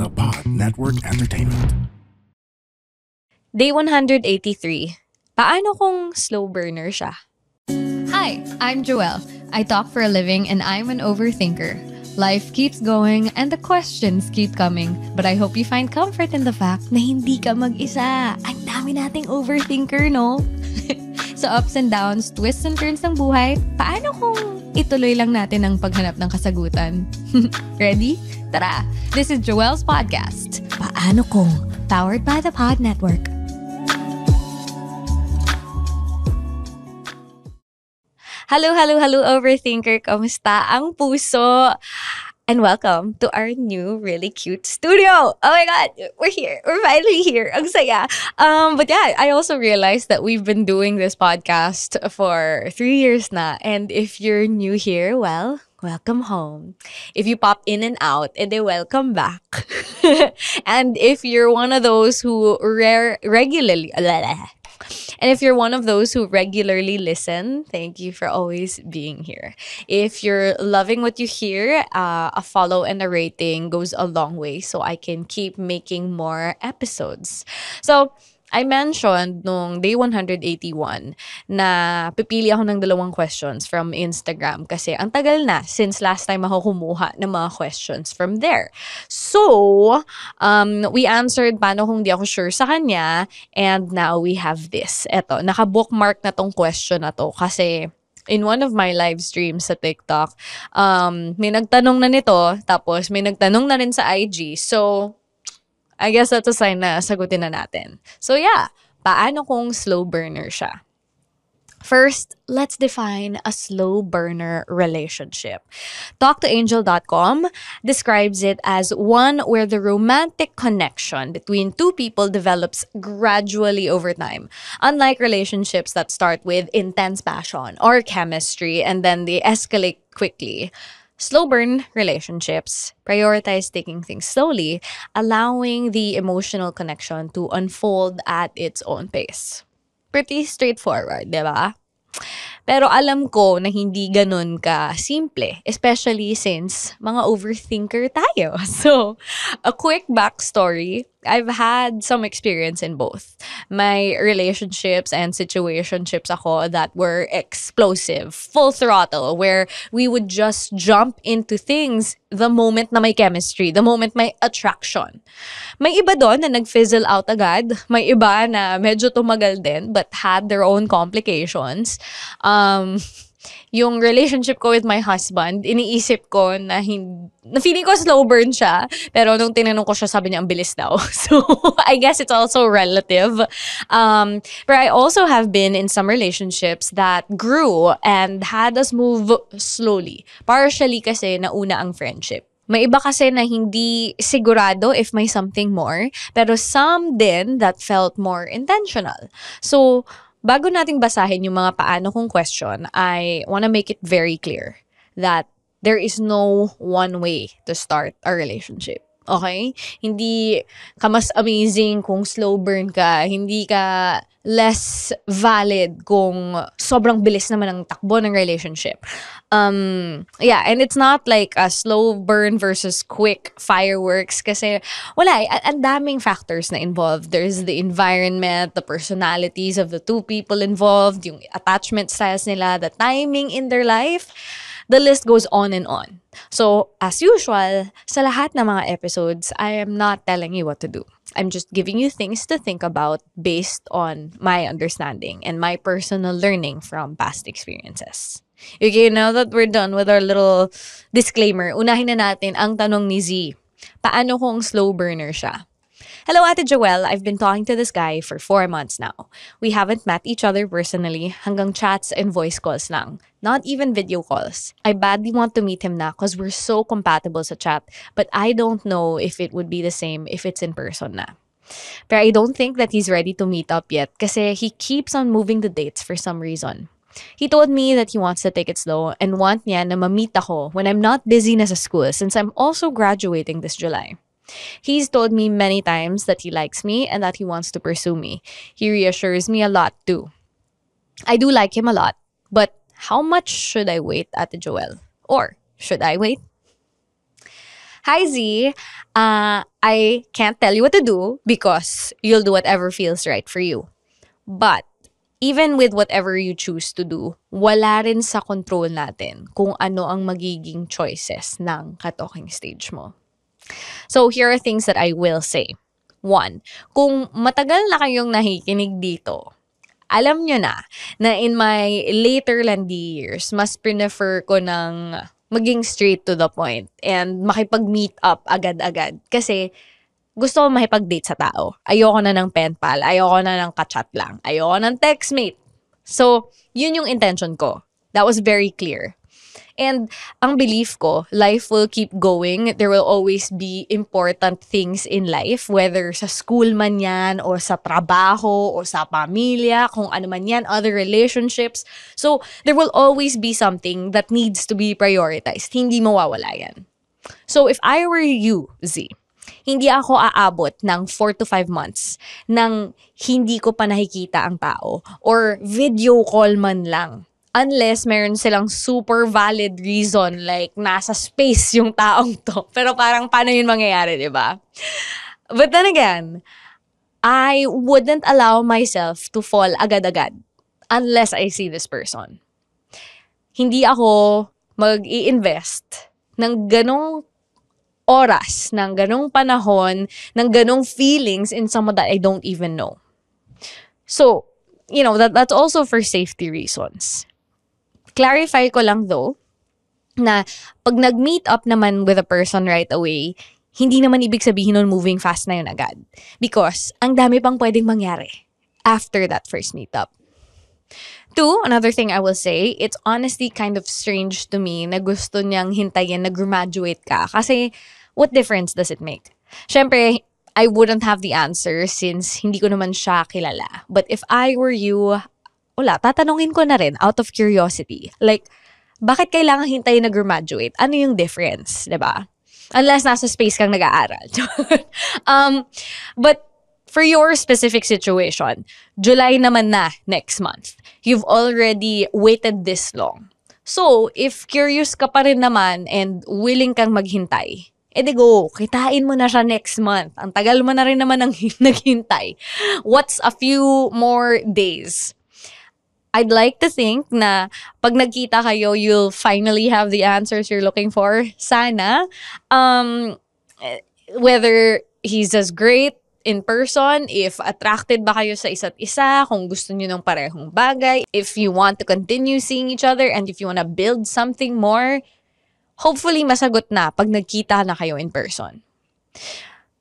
The Pod Network Entertainment. Day 183. Paano kung slow burner siya? Hi, I'm Joelle. I talk for a living and I'm an overthinker. Life keeps going and the questions keep coming. But I hope you find comfort in the fact na hindi ka mag-isa. Ang dami nating overthinker, no? Sa ups and downs, twists and turns ng buhay, paano kung ituloy lang natin ang paghanap ng kasagutan? Ready? Tara! This is Joelle's podcast. Paano kung? Powered by the Pod Network. Hello, overthinker. Kamusta ang puso? And welcome to our new really cute studio. Oh my God, we're here. We're finally here. Ang saya. But yeah, I also realized that we've been doing this podcast for 3 years na. And if you're new here, well, welcome home. If you pop in and out, then welcome back. And if you're one of those who And if you're one of those who regularly listen, thank you for always being here. If you're loving what you hear, a follow and a rating goes a long way so I can keep making more episodes. So, I mentioned nung day 181 na pipili ako ng 2 questions from Instagram kasi ang tagal na since last time ako kumuha ng mga questions from there. So, we answered paano kung di ako sure sa kanya, and now we have this. Eto, naka-bookmark na tong question na to kasi in one of my live streams sa TikTok, may nagtanong na nito, tapos may nagtanong na rin sa IG. So, I guess that's a sign na sagutin na natin. So yeah, paano kung slow burner siya? First, let's define a slow burner relationship. TalkToAngel.com describes it as one where the romantic connection between 2 people develops gradually over time. Unlike relationships that start with intense passion or chemistry and then they escalate quickly, slow burn relationships prioritize taking things slowly, allowing the emotional connection to unfold at its own pace. Pretty straightforward, di ba? Pero alam ko na hindi ganun ka simple, especially since mga overthinker tayo. So, a quick backstory. I've had some experience in both. My relationships and situationships ako that were explosive, full throttle, where we would just jump into things the moment na may chemistry, the moment may attraction. May iba doon na nag-fizzle out agad. May iba na medyo tumagal din but had their own complications. Yung relationship ko with my husband, iniisip ko na feeling ko slow burn siya. Pero nung tinanong ko siya, sabi niya, ang bilis daw. So, I guess it's also relative. But I also have been in some relationships that grew and had us move slowly. Partially kasi nauna ang friendship. May iba kasi na hindi sigurado if may something more. Pero some din that felt more intentional. So, bago nating basahin yung mga paano kung question, I wanna make it very clear that there is no one way to start a relationship. Okay? Hindi ka mas amazing kung slow burn ka. Hindi ka less valid kung sobrang bilis naman ang takbo ng relationship. Yeah, and it's not like a slow burn versus quick fireworks kasi wala, ang daming factors na involved. There's the environment, the personalities of the 2 people involved, yung attachment styles nila, the timing in their life. The list goes on and on. So, as usual, sa lahat ng mga episodes, I am not telling you what to do. I'm just giving you things to think about based on my understanding and my personal learning from past experiences. Okay, now that we're done with our little disclaimer, unahin na natin ang tanong ni Z. Paano kung slow burner siya? Hello, Ate Joelle. I've been talking to this guy for 4 months now. We haven't met each other personally, hanggang chats and voice calls lang. Not even video calls. I badly want to meet him na because we're so compatible sa chat, but I don't know if it would be the same if it's in person na. Pero I don't think that he's ready to meet up yet kasi he keeps on moving the dates for some reason. He told me that he wants to take it slow and want niya na ma-meet ako when I'm not busy na sa school since I'm also graduating this July. He's told me many times that he likes me and that he wants to pursue me. He reassures me a lot too. I do like him a lot, but how much should I wait, Ate Joelle? Or should I wait? Hi Z, I can't tell you what to do because you'll do whatever feels right for you. But even with whatever you choose to do, wala rin sa control natin kung ano ang magiging choices ng ka-talking stage mo. So here are things that I will say. 1, kung matagal na kayong nakikinig dito, alam nyo na in my later landi years, mas prefer ko ng maging straight to the point and makipag-meet up agad-agad. Kasi gusto ko makipag-date sa tao. Ayoko na ng pen pal. Ayoko na ng ka-chat lang. Ayoko ng textmate. So, yun yung intention ko. That was very clear. And ang belief ko, life will keep going. There will always be important things in life, whether sa school man yan, o sa trabaho, o sa pamilya, kung ano man yan, other relationships. So, there will always be something that needs to be prioritized. Hindi mawawala yan. So, if I were you, Z, hindi ako aabot ng 4 to 5 months nang hindi ko pa nakikita ang tao or video call man lang. Unless meron silang super valid reason like nasa space yung taong to. Pero parang paano yun mangyayari, di ba? But then again, I wouldn't allow myself to fall agad-agad unless I see this person. Hindi ako mag-i-invest ng ganong oras, ng ganong panahon, ng ganong feelings in someone that I don't even know. So, that's also for safety reasons. Clarify ko lang though, na pag nag-meet up naman with a person right away, hindi naman ibig sabihin nun moving fast na yun agad. Because ang dami pang pwedeng mangyari after that first meetup. 2, another thing I will say, it's honestly kind of strange to me na gusto niyang hintayin na graduate ka. Kasi, what difference does it make? Siyempre, I wouldn't have the answer since hindi ko naman siya kilala. But if I were you, tatanungin ko na rin out of curiosity. Like, bakit kailangan hintayin na graduate? Ano yung difference, diba? Unless nasa space kang nag-aaral. But for your specific situation, July naman na next month. You've already waited this long. So, if curious ka pa rin naman and willing kang maghintay, edi go, kitain mo na siya next month. Ang tagal mo na rin naman ng naghintay. What's a few more days? I'd like to think na pag nagkita kayo, you'll finally have the answers you're looking for. Sana. Whether he's as great in person, if attracted ba kayo sa isa't isa, kung gusto niyo ng parehong bagay, if you want to continue seeing each other, and if you want to build something more, hopefully masagot na pag nagkita na kayo in person.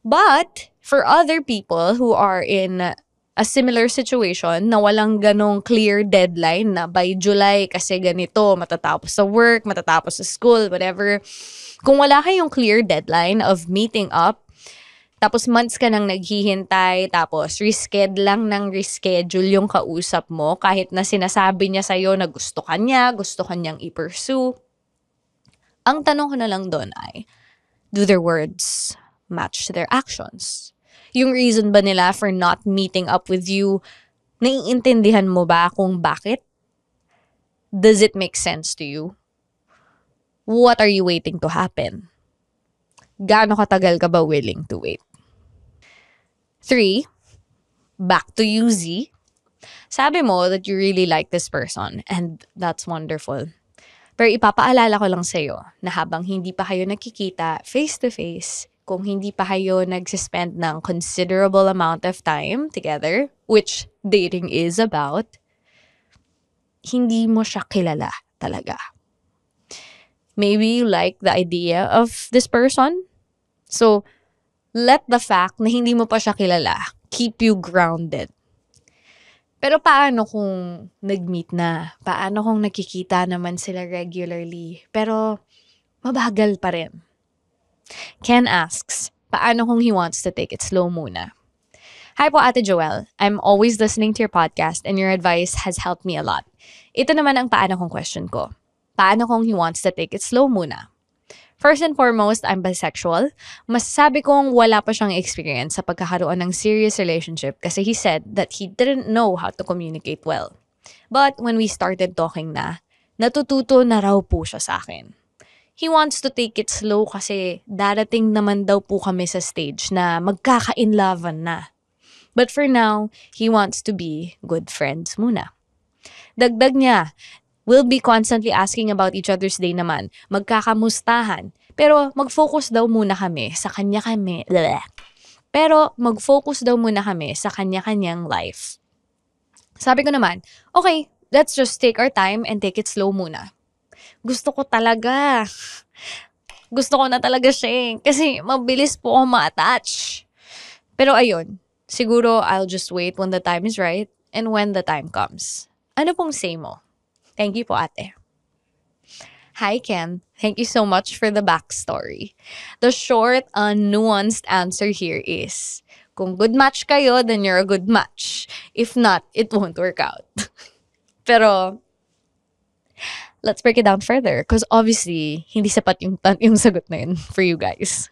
But, for other people who are in a similar situation na walang ganong clear deadline na by July kasi ganito, matatapos sa work, matatapos sa school, whatever. Kung wala kayong clear deadline of meeting up, tapos months ka nang naghihintay, tapos reschedule yung kausap mo kahit na sinasabi niya sa'yo na gusto ka niyang i-pursue. Ang tanong ko na lang doon ay, do their words match their actions? Yung reason ba nila for not meeting up with you, naiintindihan mo ba kung bakit? Does it make sense to you? What are you waiting to happen? Gaano katagal ka ba willing to wait? 3, back to you, Z. Sabi mo that you really like this person and that's wonderful. Pero ipapaalala ko lang sa'yo na habang hindi pa kayo nakikita face-to-face, kung hindi pa kayo nagsispend ng considerable amount of time together, which dating is about, hindi mo siya kilala talaga. Maybe you like the idea of this person. So, let the fact na hindi mo pa siya kilala keep you grounded. Pero paano kung nag-meet na? Paano kung nakikita naman sila regularly? Pero mabagal pa rin. Ken asks, paano kung he wants to take it slow muna? Hi po, Ate Joelle. I'm always listening to your podcast and your advice has helped me a lot. Ito naman ang paano kong question ko. Paano kung he wants to take it slow muna? First and foremost, I'm bisexual. Masasabi kong wala pa siyang experience sa pagkakaroon ng serious relationship kasi he said that he didn't know how to communicate well. But when we started talking na, natututo na raw po siya sa akin. he wants to take it slow kasi darating naman daw po kami sa stage na magkaka-inlovean na. But for now, he wants to be good friends muna. Dagdag niya, we'll be constantly asking about each other's day naman. Magkakamustahan. Pero mag-focus daw muna kami sa kanya-kami. Pero mag-focus daw muna kami sa kanya-kanyang life. Sabi ko naman, okay, let's just take our time and take it slow muna. Gusto ko talaga. Gusto ko na talaga siya kasi mabilis po ako ma-attach. Pero ayun, siguro I'll just wait when the time is right and when the time comes. Ano pong say mo? Thank you po, ate. Hi, Ken. Thank you so much for the backstory. The short, nuanced answer here is, kung good match kayo, then you're a good match. If not, it won't work out. Pero, let's break it down further because obviously, hindi sapat yung sagot na yun for you guys.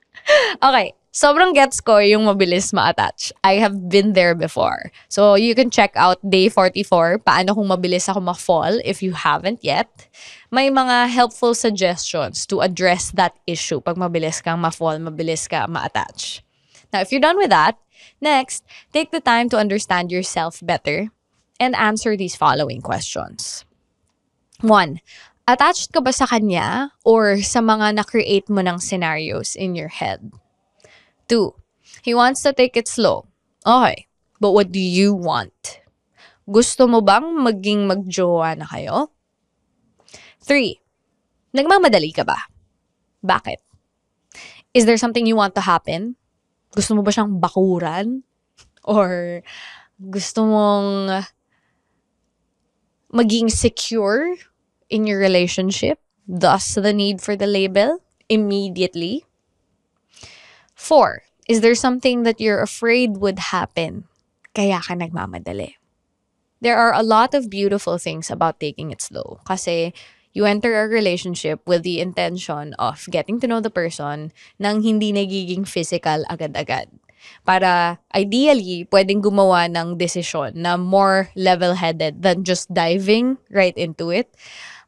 Okay. Sobrang gets ko yung mabilis ma-attach. I have been there before. So, you can check out day 44, paano kung mabilis ako ma-fall if you haven't yet. May mga helpful suggestions to address that issue pag mabilis kang ma-fall, mabilis ka ma-attach. Now, if you're done with that, next, take the time to understand yourself better and answer these following questions. 1. Attached ka ba sa kanya or sa mga na-create mo ng scenarios in your head? 2. He wants to take it slow. Okay. But what do you want? Gusto mo bang maging magjowa na kayo? 3. Nagmamadali ka ba? Bakit? Is there something you want to happen? Gusto mo ba siyang bakuran? Or gusto mong maging secure in your relationship? Thus, the need for the label immediately? 4. Is there something that you're afraid would happen? Kaya ka nagmamadali. There are a lot of beautiful things about taking it slow. Kasi you enter a relationship with the intention of getting to know the person nang hindi nagiging physical agad-agad. Para ideally, pwedeng gumawa ng desisyon na more level-headed than just diving right into it.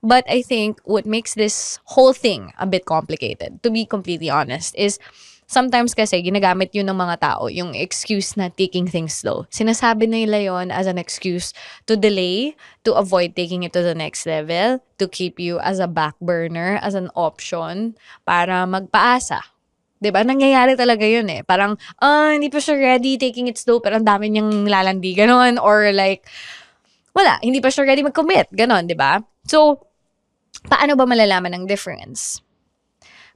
But I think what makes this whole thing a bit complicated, to be completely honest, is sometimes kasi ginagamit yun ng mga tao, yung excuse na taking things slow. Sinasabi nila yon as an excuse to delay, to avoid taking it to the next level, to keep you as a back burner, as an option, para magpaasa. 'Di ba? Nangyayari talaga yun eh. Parang, hindi pa siya ready, taking it slow, pero ang dami niyang nilalandi, ganon. Or like, wala, hindi pa siya ready mag-commit, ganon, 'di ba? So, paano ba malalaman ang difference?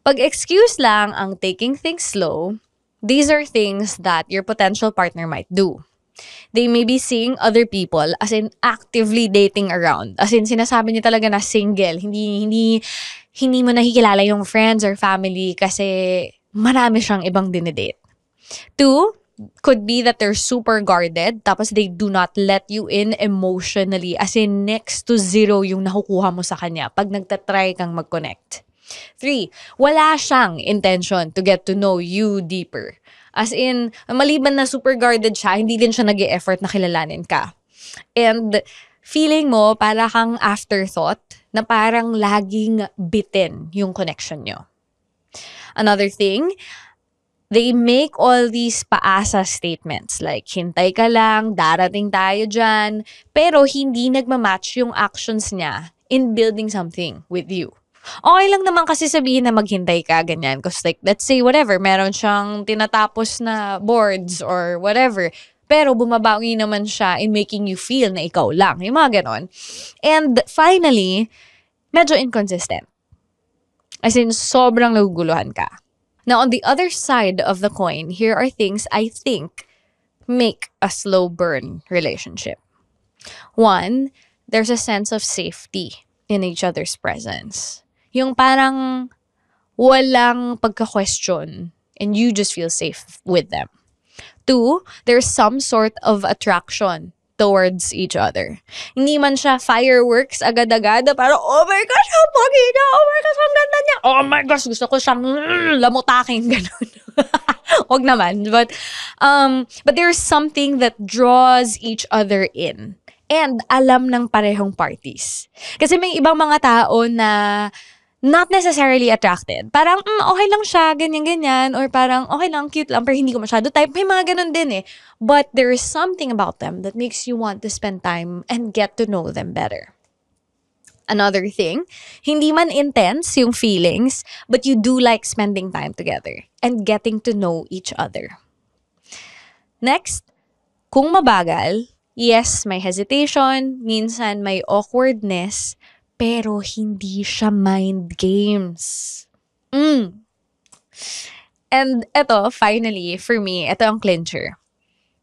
Pag excuse lang ang taking things slow, these are things that your potential partner might do. They may be seeing other people, as in actively dating around. As in, sinasabi niya talaga na single. Hindi mo nakikilala yung friends or family kasi marami siyang ibang dinedate. 2, could be that they're super guarded, tapos they do not let you in emotionally. As in, next to zero yung nakukuha mo sa kanya pag nagtatry kang mag-connect. 3, wala siyang intention to get to know you deeper. As in, maliban na super guarded siya, hindi din siya nag-e-effort na kilalanin ka. And feeling mo para kang afterthought na parang laging bitin yung connection nyo. Another thing, they make all these paasa statements like, hintay ka lang, darating tayo dyan, pero hindi nagmamatch yung actions niya in building something with you. Okay lang naman kasi sabihin na maghintay ka, ganyan. Because like, let's say, whatever, meron siyang tinatapos na boards or whatever. Pero bumabawi naman siya in making you feel na ikaw lang. Yung mga ganon. And finally, medyo inconsistent. As in, sobrang naguguluhan ka. Now, on the other side of the coin, here are things I think make a slow burn relationship. 1, there's a sense of safety in each other's presence. Yung parang walang pagka-question and you just feel safe with them. 2, there's some sort of attraction towards each other. Hindi man siya fireworks agad-agad, parang, oh my gosh, ang pogi niya, oh my gosh, ang ganda niya, oh my gosh, gusto ko siyang lamutaking, gano'n. Wag naman. But there's something that draws each other in. And alam ng parehong parties. Kasi may ibang mga tao na not necessarily attracted. Parang, okay lang siya, ganyan-ganyan. Or parang, okay lang, cute lang, pero hindi ko masyado type. May mga ganun din eh. But there is something about them that makes you want to spend time and get to know them better. Another thing, hindi man intense yung feelings, but you do like spending time together and getting to know each other. Next, kung mabagal, yes, may hesitation, minsan may awkwardness, pero hindi siya mind games. And eto, finally, for me, eto ang clincher.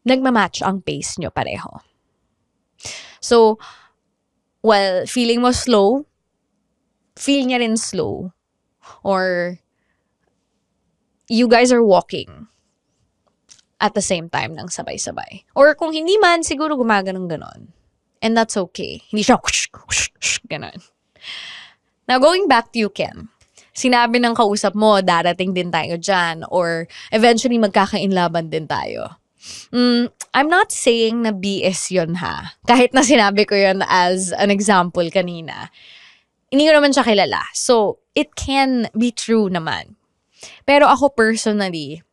Nagmamatch ang pace nyo pareho. So, while feeling mo slow, feel niya rin slow. Or, you guys are walking at the same time ng sabay-sabay. Or kung hindi man, siguro gumaganong ganon. And that's okay. Hindi siya ganon. Now, going back to you, Ken. Sinabi ng kausap mo, darating din tayo dyan. Or eventually, magkakainlaban din tayo. I'm not saying na BS yun ha. Kahit na sinabi ko yun as an example kanina. Hindi ko naman siya kilala. So, it can be true naman. Pero ako personally,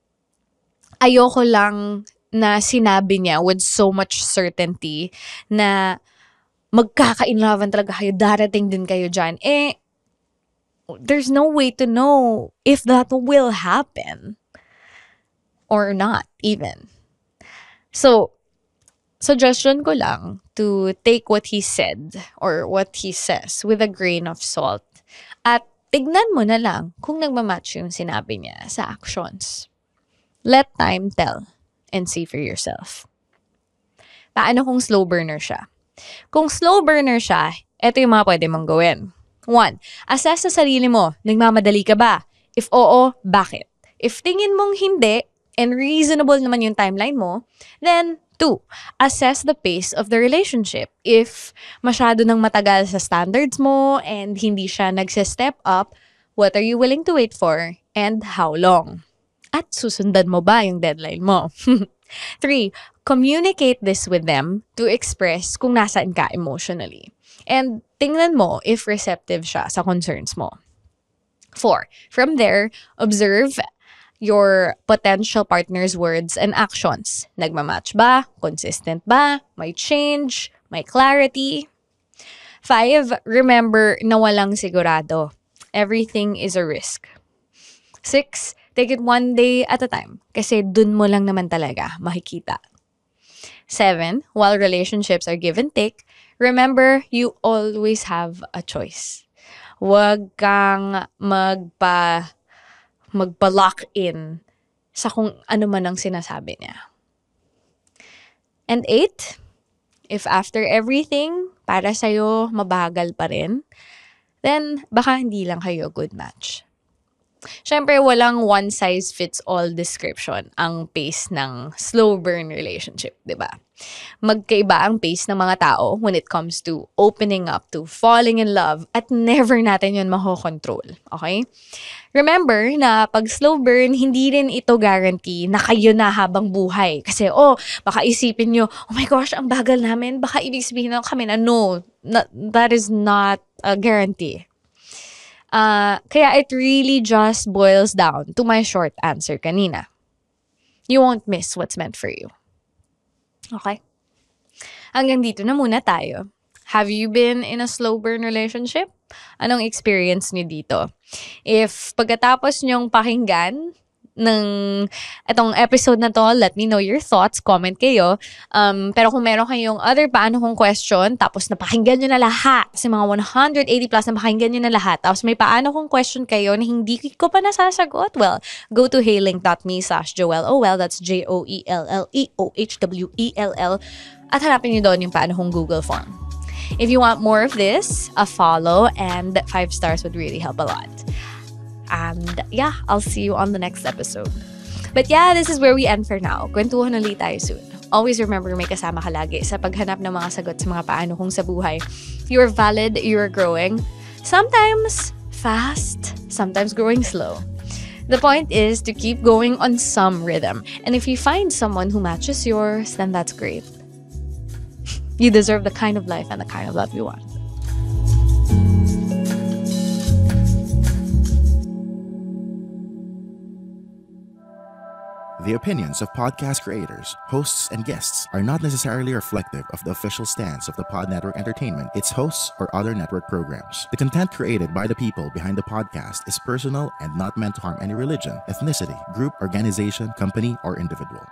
ayoko lang na sinabi niya with so much certainty na magkakainlaban talaga kayo, darating din kayo dyan. There's no way to know if that will happen. Or not, even. So, suggestion ko lang to take what he said or what he says with a grain of salt. At tignan mo na lang kung nagmamatch yung sinabi niya sa actions. Let time tell and see for yourself. Paano kung slow burner siya? Kung slow burner siya, ito yung mga pwede mong gawin. 1. Assess sa sarili mo. Nagmamadali ka ba? If oo, bakit? If tingin mong hindi, and reasonable naman yung timeline mo, then 2. Assess the pace of the relationship. If masyado nang matagal sa standards mo and hindi siya nagse-step up, what are you willing to wait for and how long? At susundan mo ba yung deadline mo? 3. Communicate this with them to express kung nasaan ka emotionally. And tingnan mo if receptive siya sa concerns mo. 4. From there, observe your potential partner's words and actions. Nagmamatch ba? Consistent ba? May change? May clarity? 5. Remember na walang sigurado. Everything is a risk. 6. Take it one day at a time. Kasi dun mo lang naman talaga makikita. 7. While relationships are give and take, remember you always have a choice. Huwag kang magpa-lock in sa kung ano man ang sinasabi niya. And 8, if after everything, para sa'yo mabagal pa rin, then baka hindi lang kayo good match. Siyempre, walang one-size-fits-all description ang pace ng slow burn relationship, di ba? Magkaiba ang pace ng mga tao when it comes to opening up, to falling in love, at never natin yun makokontrol, okay? Remember na pag slow burn, hindi rin ito guarantee na kayo na habang buhay. Kasi, baka isipin nyo, oh my gosh, ang bagal namin, baka ibig sabihin na kami na no, that is not a guarantee. Kaya it really just boils down to my short answer kanina. You won't miss what's meant for you. Okay? Hanggang dito na muna tayo. Have you been in a slow burn relationship? Anong experience niyo dito? If pagkatapos nyong pakinggan ng itong episode na to, let me know your thoughts, comment kayo. Pero kung meron kayong other paano kong question, tapos napakinggan nyo na lahat, kasi mga 180 plus napakinggan nyo na lahat, tapos may paano kong question kayo na hindi ko pa nasasagot, well, go to heylink.me/JoelleOL, that's JoelleOHWELL, at hanapin nyo doon yung paano kong Google form. If you want more of this, a follow and 5 stars would really help a lot. And yeah, I'll see you on the next episode. But yeah, this is where we end for now. Kwentuhan ulit tayo soon. Always remember, may kasama ka lagi sa paghanap ng mga sagot sa mga paano kung sa buhay. You're valid, you're growing. Sometimes fast, sometimes growing slow. The point is to keep going on some rhythm. And if you find someone who matches yours, then that's great. You deserve the kind of life and the kind of love you want. The opinions of podcast creators, hosts, and guests are not necessarily reflective of the official stance of the Pod Network Entertainment, its hosts, or other network programs. The content created by the people behind the podcast is personal and not meant to harm any religion, ethnicity, group, organization, company, or individual.